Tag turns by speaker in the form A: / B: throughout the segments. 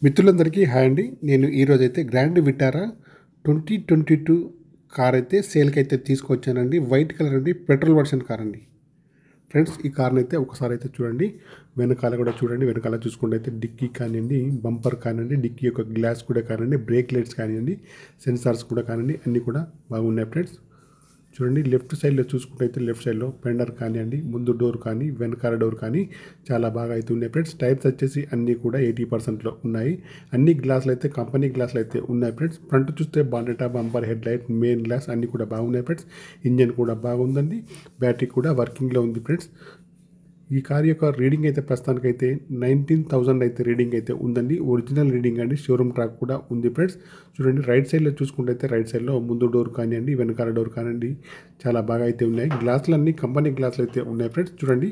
A: మిత్రులందరికీ హాయ్ అండి. నేను ఈరోజైతే గ్రాండ్ విటారా 2022 కార్ అయితే సేల్కి అయితే తీసుకొచ్చానండి. వైట్ కలర్ అండి, పెట్రోల్ వర్షన్ కార్ అండి. ఫ్రెండ్స్, ఈ కార్ని అయితే ఒకసారి అయితే చూడండి. వెనకాల కూడా చూడండి. వెనకాల చూసుకుంటే అయితే డిక్కీ కానివ్వండి, బంపర్ కానివ్వండి, డిక్కీ యొక్క గ్లాస్ కూడా కానివ్వండి, బ్రేక్ లైట్స్ కానివ్వండి, సెన్సార్స్ కూడా కానివ్వండి, అన్నీ కూడా బాగున్నాయి ఫ్రెండ్స్. చూడండి, లెఫ్ట్ సైడ్లో చూసుకుంటే అయితే లెఫ్ట్ సైడ్లో ఫెండర్ కానివ్వండి, ముందు డోర్ కానీ వెనకాల డోర్ కానీ చాలా బాగా అయితే ఉన్నాయి ఫ్రెండ్స్. టైర్స్ వచ్చేసి అన్నీ కూడా 80%లో ఉన్నాయి. అన్ని గ్లాసులు అయితే కంపెనీ గ్లాసులు అయితే ఉన్నాయి ఫ్రెండ్స్. ఫ్రంట్ చూస్తే bonnet, bumper, head light, main glass అన్నీ కూడా బాగున్నాయి ఫ్రెండ్స్. ఇంజన్ కూడా బాగుందండి. బ్యాటరీ కూడా వర్కింగ్లో ఉంది ఫ్రెండ్స్. ఈ కార్ యొక్క రీడింగ్ అయితే ప్రస్తుతానికైతే 19,000 అయితే రీడింగ్ అయితే ఉందండి. ఒరిజినల్ రీడింగ్ అండి. షోరూమ్ ట్రాక్ కూడా ఉంది ఫ్రెండ్స్. చూడండి, రైట్ సైడ్లో చూసుకుంటే అయితే రైట్ సైడ్లో ముందు డోర్ కానివ్వండి, వెనకాల డోర్ కానివ్వండి, చాలా బాగా అయితే ఉన్నాయి. గ్లాసులు అన్నీ కంపెనీ గ్లాసులు అయితే ఉన్నాయి ఫ్రెండ్స్. చూడండి,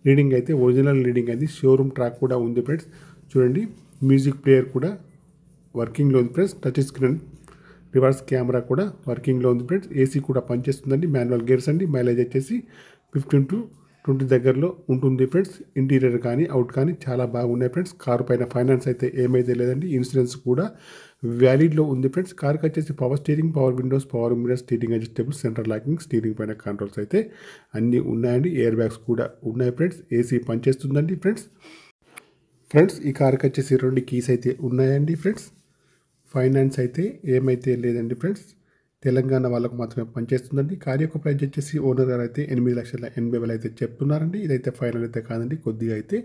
A: రీడింగ్ అయితే ఒరిజినల్ రీడింగ్ అది. షోరూమ్ ట్రాక్ కూడా ఉంది ఫ్రెండ్స్. చూడండి, మ్యూజిక్ ప్లేయర్ కూడా వర్కింగ్లో ఉంది friends. Touch screen, reverse camera కూడా వర్కింగ్లో ఉంది ఫ్రెండ్స్. ఏసీ కూడా పనిచేస్తుందండి. మాన్యువల్ గేర్స్ అండి. మైలేజ్ వచ్చేసి 15 to 20 దగ్గరలో ఉంటుంది ఫ్రెండ్స్. ఇంటీరియర్ కానీ అవుట్ కానీ చాలా బాగున్నాయి ఫ్రెండ్స్. కారు పైన ఫైనాన్స్ అయితే ఏమైతే లేదండి. ఇన్సూరెన్స్ కూడా వ్యాలిడ్లో ఉంది ఫ్రెండ్స్. కార్కి వచ్చేసి power steering, power Windows, power mirror, steering adjustable, centre locking, steering పైన కంట్రోల్స్ అయితే అన్నీ ఉన్నాయండి. ఎయిర్ బ్యాగ్స్ కూడా ఉన్నాయి ఫ్రెండ్స్. ఏసీ పనిచేస్తుందండి ఫ్రెండ్స్. ఈ కార్కి వచ్చేసి 2 కీస్ అయితే ఉన్నాయండి ఫ్రెండ్స్. ఫైనాన్స్ అయితే ఏమైతే లేదండి ఫ్రెండ్స్. తెలంగాణ వాళ్ళకు మాత్రమే పనిచేస్తుందండి. కార్ యొక్క ప్రైస్ వచ్చేసి ఓనర్ గారు అయితే 8,80,000 అయితే చెప్తున్నారండి. ఇదైతే ఫైనల్ అయితే కాదండి. కొద్దిగా అయితే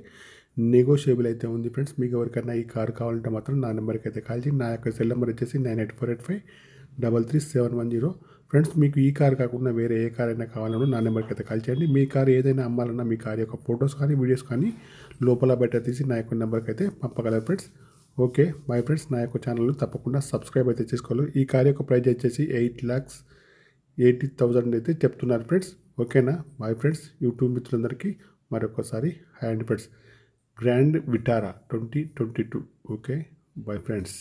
A: నెగోషియబుల్ అయితే ఉంది ఫ్రెండ్స్. మీకు ఎవరికైనా ఈ కార్ కావాలంటే మాత్రం నా నెంబర్కి అయితే కాల్ చేయండి. నా యొక్క సెల్ నెంబర్ వచ్చేసి 9848533710 ఫ్రెండ్స్. మీకు ఈ కార్ కాకుండా వేరే ఏ కార్ అయినా కావాలన్నా నా నెంబర్కి అయితే కాల్ చేయండి. మీ కార్ ఏదైనా అమ్మాలన్నా మీ కార్ యొక్క ఫొటోస్ కానీ వీడియోస్ కానీ లోపల బయట తీసి నా యొక్క నెంబర్కి అయితే పంపగలరు ఫ్రెండ్స్. ఓకే మై ఫ్రెండ్స్, నా యొక్క ఛానల్ తప్పకుండా సబ్స్క్రైబ్ అయితే చేసుకోవాలి. ఈ కార్ యొక్క ప్రైస్ వచ్చేసి 8,80,000 అయితే చెప్తున్నారు ఫ్రెండ్స్. ఓకేనా మై ఫ్రెండ్స్. యూట్యూబ్ మిత్రులందరికీ మరొకసారి హాయ్ అండి friends. Grand Vitara 2022. Okay bye friends.